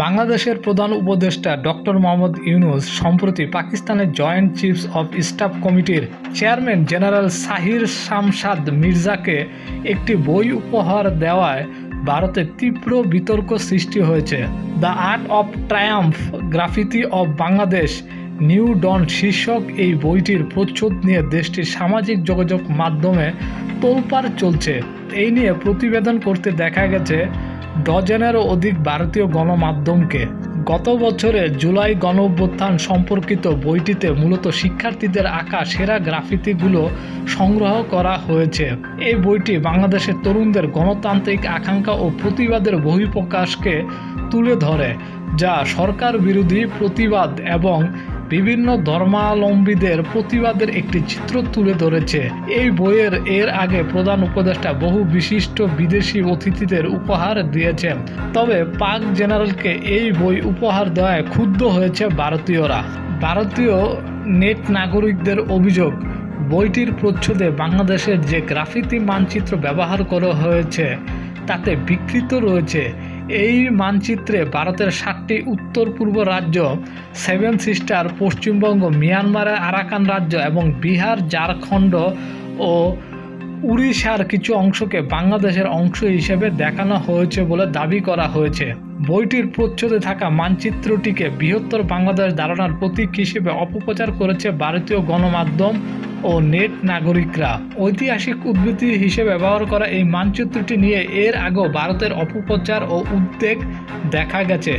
বাংলাদেশের প্রধান উপদেষ্টা ডক্টর মোহাম্মদ ইউনূস সম্প্রতি পাকিস্তানের জয়েন্ট চিফস অব স্টাফ কমিটির চেয়ারম্যান জেনারেল সাহির শামসাদ মির্জাকে একটি বই উপহার দেওয়ায় ভারতে তীব্র বিতর্ক সৃষ্টি হয়েছে। The art of triumph graffiti of Bangladesh new dawn শীর্ষক এই বইটির প্রচ্ছদ নিয়ে দেশটির সামাজিক যোগাযোগ মাধ্যমে তোলপাড় চলছে। এই নিয়ে প্রতিবেদন করতে দেখা গেছে ডজনেরও অধিক ভারতীয় গণমাধ্যমকে। গত বছরের জুলাই গণঅভ্যুত্থান সম্পর্কিত বইটিতে মূলত শিক্ষার্থীদের আঁকা সেরা গ্রাফিতিগুলো সংগ্রহ করা হয়েছে। এই বইটি বাংলাদেশের তরুণদের গণতান্ত্রিক আকাঙ্ক্ষা ও প্রতিবাদের বহিঃপ্রকাশকে তুলে ধরে, যা সরকার বিরোধী প্রতিবাদ এবং বিভিন্ন ধর্মাবলম্বীদের প্রতিবাদের একটি চিত্র তুলে ধরেছে। এই বইয়ের এর আগে প্রধান উপদেষ্টা বহু বিশিষ্ট বিদেশি অতিথিদের উপহার দিয়েছেন, তবে পাক জেনারেলকে এই বই উপহার দেওয়ায় ক্ষুব্ধ হয়েছে ভারতীয়রা। ভারতীয় নেট নাগরিকদের অভিযোগ, বইটির প্রচ্ছদে বাংলাদেশের যে গ্রাফিতি মানচিত্র ব্যবহার করা হয়েছে তাতে বিকৃত রয়েছে। এই মানচিত্রে ভারতের 7টি উত্তর পূর্ব রাজ্য, 7 সিস্টার, পশ্চিমবঙ্গ, মিয়ানমারের আরাকান রাজ্য এবং বিহার, ঝাড়খণ্ড ও উড়িষ্যার কিছু অংশকে বাংলাদেশের অংশ হিসেবে দেখানো হয়েছে বলে দাবি করা হয়েছে। বইটির প্রচ্ছদে থাকা মানচিত্রটিকে বৃহত্তর বাংলাদেশ ধারণার প্রতীক হিসেবে অপপ্রচার করেছে ভারতীয় গণমাধ্যম ও নেট নাগরিকরা। ঐতিহাসিক উদ্ধৃতি হিসেবে ব্যবহার করা এই মানচিত্রটি নিয়ে এর আগেও ভারতের অপপ্রচার ও উদ্বেগ দেখা গেছে।